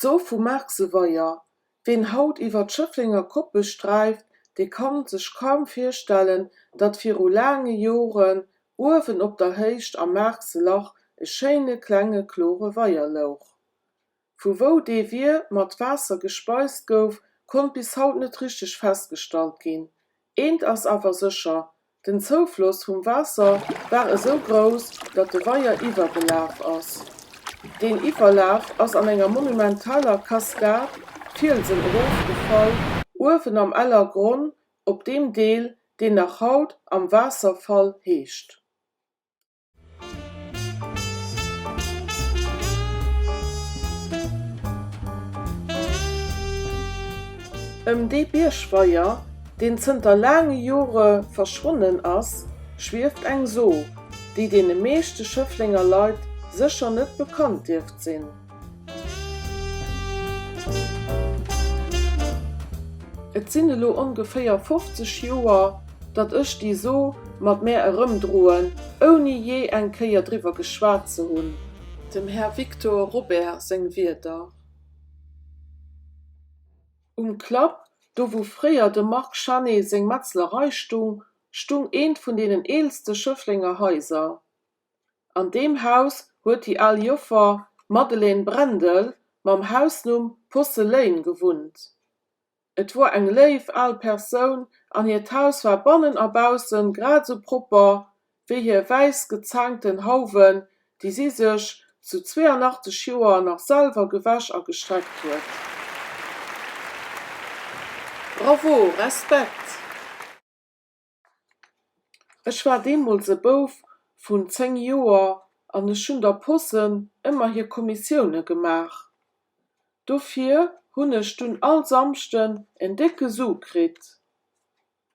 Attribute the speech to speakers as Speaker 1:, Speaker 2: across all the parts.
Speaker 1: So vu Marxeweier, wen haut iwwer d'Schëfflinger Kopp bestreift, de kann sech kaum firstellen, dat viru lange Joren Uwen op der Héicht am Marxelach e schéine klenge klore Weier louch. Vu wo dee Wier mat Wasser gespeist gouf, konnt bis haut net richteg feststalt ginn. Eent ass awer sicher, den Zoufloss vum Wasser war so gros, dat de Weier iwwergelaf ass. Den Iwerlaf ass an enger monumentaler Kaskad Fielsen ofgefall, Uwen am aller Grund op dem Deel, den nach Haut am Wasserfall heescht. De Bierschweier, den zunter lange Jore verschwunden ass, schwirft eng so, die de meeschte Schëfflinger Leiit sicher net bekannt dürft sinn. Et sinne lo ungefähr 50 Joer, dat ech die so mat mehr erëmdroen, oni je eng Keier drüber geschwatze hunn. Dem Herr Victor Robert seng Wierter. Klapp Do wo fréier de Marc Chanet seg Matzlerei stung een vun denen eelste Schëfflinger Häuser. An dem Haus huet die all Joffer Madeleine Brendel mam Hausnum Porcelain gewohnt. Et war eng leif all Persoun an hiet Haus war bannen erbausen grad so proper wie hier weis gezangten Hauwen, die sie sech zu 82 Joer nach Salver gewasch a gestreckt huet. Bravo, Respekt! Ech war demol se bouf vun 10 Joer an e schon der Possen immer hier Kommissioune gemach. Dofir hunnech dun all Samsten en dicke Sug krit.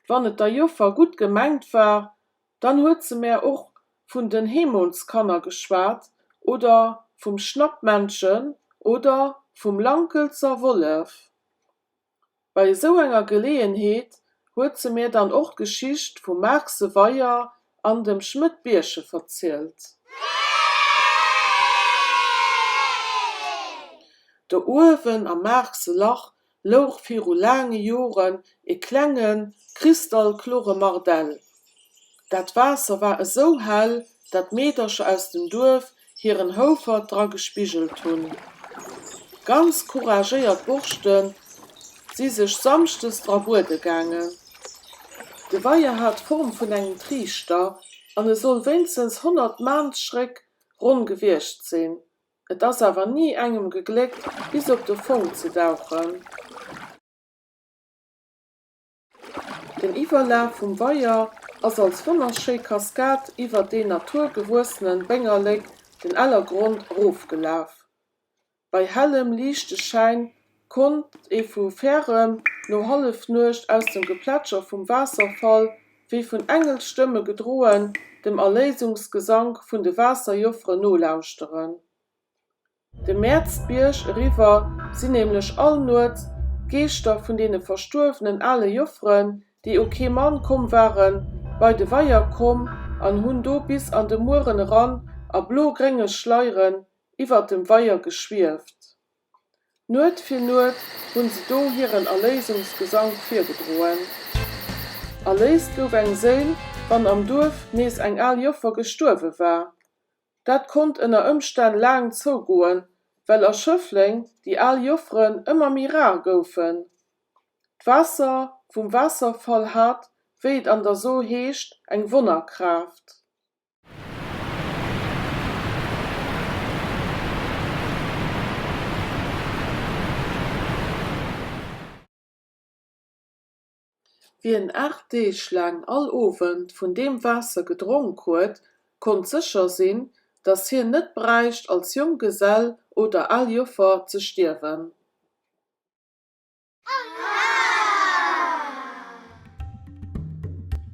Speaker 1: Wann et der Joffer gut gemengt war, dann huet ze mir och vun den Hemonskanner geschwart oder vum Schnappmenschen oder vum Lankelzer Wolf. Bei so enger Geleenheet huet ze mir dann och Geschicht vum Marxe Weier an dem Schmidt-Biersche verzielt. De Uwen am Marxe Lach louch viru lange Joren e klengen, kristallklore Mardell. Dat Wasser war so hell, dat Metersche aus dem Dorf hiren Hofer dra gespiegelt hunn. Ganz courageiert Burchten sie sech samstes dra Bude gangen. De Weier hat Form vun engem Trichter, an soll wenigstens 100 Mannsschreck rundgewircht sinn. Et ass awer nie engem geglickt, bis op de Fong ze dauchen. Den Iwerlaf vum Weier ass als wunderschee Kaskat iwwer de naturgewussenen Bengerleg den aller Grund rofgelaf. Bei hellem lichte Schein konnt vu Färem no half nucht aus dem Geplätscher vum Wasserfall wie vun Engelstimme gedroen dem Erlesungsgesang vun de Wasserjoffre nolauschteen. De Märzbiersch River sinn nämlich allnut Geester vun dene verstorvenen alle Joffren, die okay Mann kom waren, bei de Weier kom an hunn do bis an de Muren ran a blogrenge Schleieren iwwer dem Weier geschwirft. Not fir Not hunn se do hiren Erlesungsgesang firgedroen. Erleest gouf eng Seun, wann am Dorf nees eng all Joffer gesturwe war. Dat konnt ënner Ëmstand lang zogoen, well Schëffling die all Joffren ëmmer mi rar goufen. D'Wasser vum Wasserfall hat, weet an der so heescht eng Wunnerkraft. Wie en 8 Deeg lang all Owend vun dem Wasser gedronk huet, konnt sicher sinn, dass hier net breicht als Junggesell oder all Joffer ze stirwen.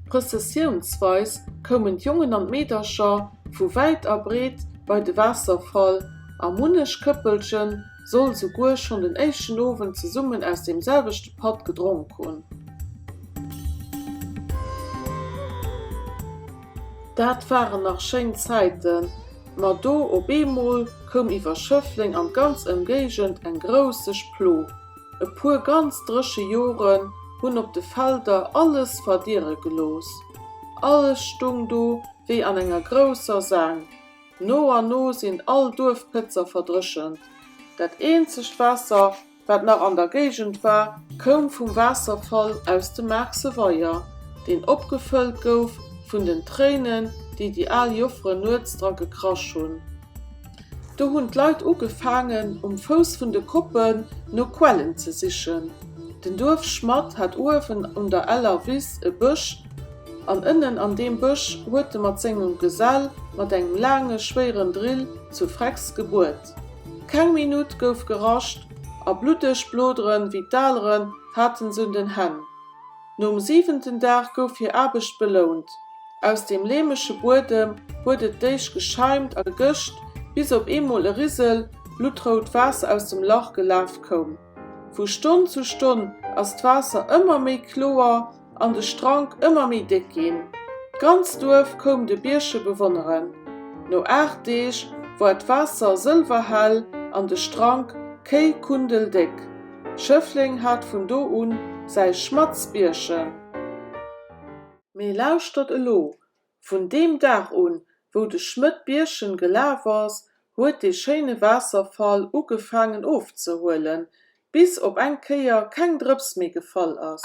Speaker 1: Prozessionsweis kommen Jungen an Mäderscher vu weit abreet bei de Wasserfall, am munnesch Köppelchen soll sogur schon den echten Owen ze summen aus demselbechte Pot gedronk hun. Dat waren nach schön Zeiten, ma do op emol kom iwwer Schëffling an ganz Umgegend en grossech Plo. E puer ganz dresche Joren hunn op de Felder alles verdiere gelos. Alles stung do wie an enger grosser Sang. No an no sinn all Dorfpitzer verdrischend. Dat eenzeg Wasser, wat nach an der Gegend war, kom vum Wasserfall aus dem Marxe Weier, den opgefüllt gouf vun den Tränen, die all Joffre Nutztra gekrasch hun. Do hunn d'Leit ugefangen, Fuss vun de Kuppen no Quellen ze sichen. Den Dorf Schmatt hat Uwen der aller Wiss e Busch, an innen an dem Busch huet de mat segem Gesell mat engem lange, schweren Drill zu Frecks Geburt. Keng Minut gouf gerascht, a blutech Bloderen wie Daleren hatten se den Hän. Nom 7. Dag gouf hier Abecht belohnt. Aus dem lehmesche Bodem wurde deich gescheimt a gegischt, bis op emol e Rissel blutrot Wasser aus dem Loch gelaf kom. Vu Stund zu Stund ass d'Wasser immer méi kloer, an de Strang immer méi dick gin. Ganz Dorf kom de Biersche bewonneren. No 8 Deeg war d'Wasser silverhell an de Strang kei kundeldick. Schöffling hat vun do un sei Schmatzbierchen. Me lauschtet elo, vun dem Dach un, wo de Schmidtbierchen gelaf wars, huet de schöne Wasserfall ugefangen aufzuholen, bis op ein Keier kein Drips mehr gefall ass.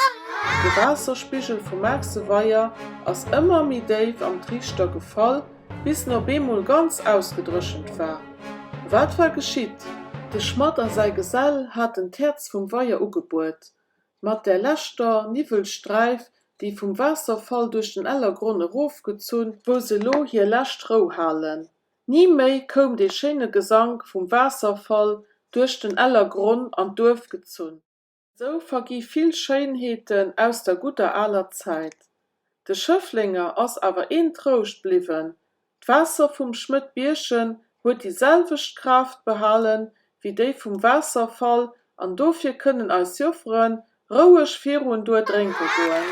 Speaker 1: De Wasserspiegel vom Maxeweier ass immer mi Dave am Trichter gefall, bis no bemol ganz ausgedröschend war. Wat war geschiet? De Schmatter sei Gesell hat den Terz vom Weiher ugeburt. Mat der Lächter Nivelstreif, die vom Wasserfall durch den Ellergrund raufgezun, wo se lo hier Lächt halen. Nie mei kom de schöne Gesang vom Wasserfall durch den Ellergrund an Dorf gezun. So vergi viel Schönheiten aus der guter aller Zeit. De Schöfflinger ass aber een Trost bliwen. D'Wasser vom Schmidtbierchen huet dieselbecht Kraft behalen wie déi vom Wasserfall, an dofir können als Joffren rouech virun durchdrinke goen.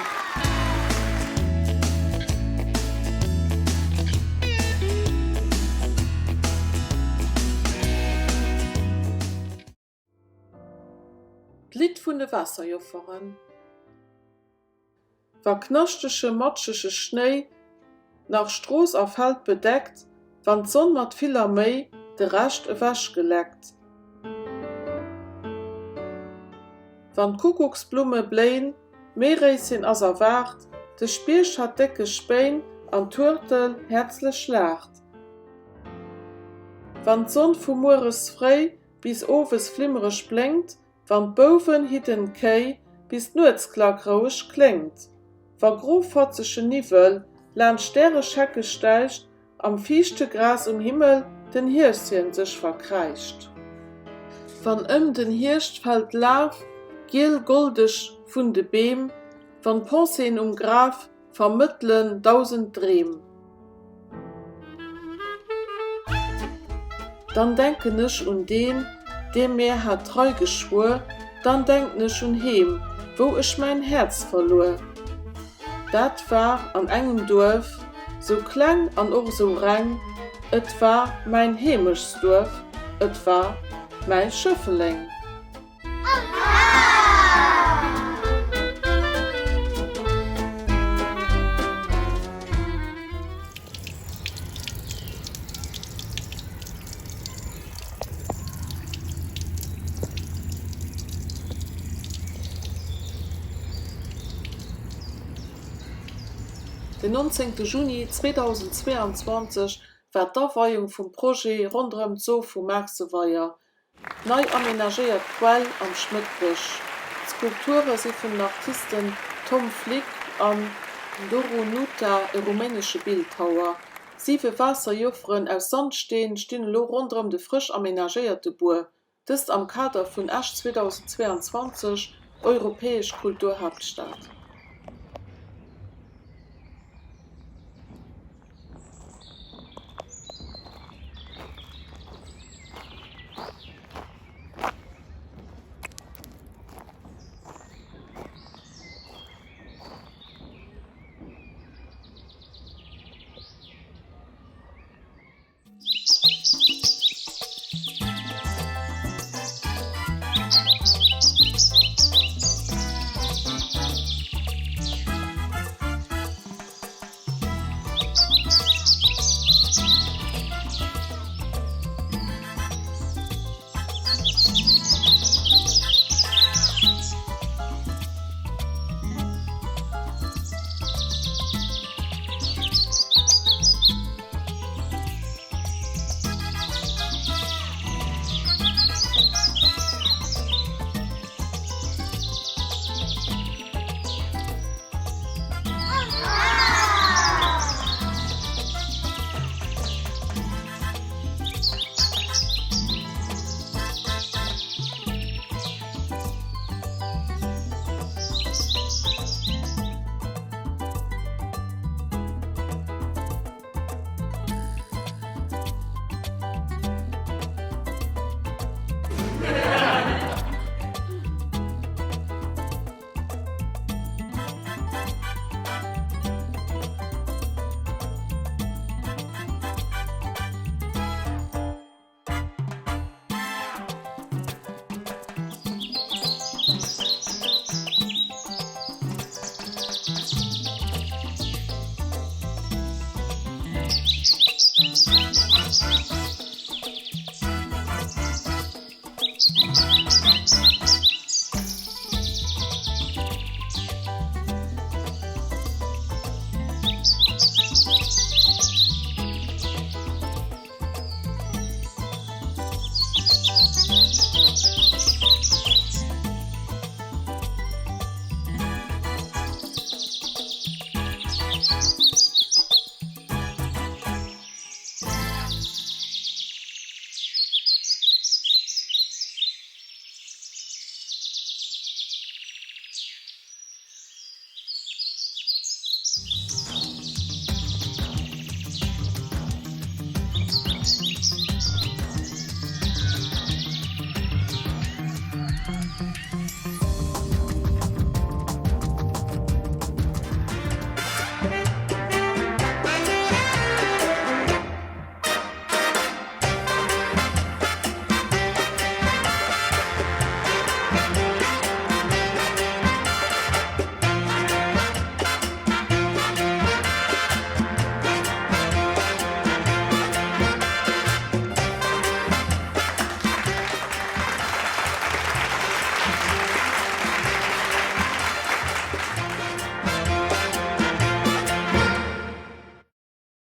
Speaker 1: Lied vun de Wasserjofferen. War knochtesche matschesche Schnee nach Stroos auf Feld bedeckt, wann d'Sonn mat vieler méi de recht wäsch geleckt. Wann Kuckucksblume bläin, Meereisin ass erwart, de Spiersch hat decke Spein an Turtel herzle schlacht. Wann d'Sonn vom Mures frei bis ofes flimmerech blinkt, wann boven hitten Kei bis nuetzklackrouch klingt. War groffatzesche Nivel, lernt Sterre Schecke steicht, am fichte Gras Himmel den Hirschen sich verkreicht. Wann den Hirscht fällt Lauf, gel goldisch vun de Beem, wann Ponsen Graf vermitteln 1000 Drehm. Dann denken ich den, dem mir hat treu geschwur, dann denk ich hem, wo ich mein Herz verlor. Dat war an engem Dorf, so klein an och so rein, et war mein heimischs Dorf, et war mein Schöffeling. Den 19. Juni 2022 war d'Aweihung vum Projekt rundum Zoo vum Maxeweier. Neu aménagéiert Quell am Schmidtbusch. Skulpture si vun Artisten Tom Flick an Doro Nuta e rumänesche Bildhauer. 7 Wasserjofferen aus Sandstein stehen lo rundum de frisch aménagéierte Buer. Dëst am Kader vun Ash 2022 Europäesch Kulturhauptstadt.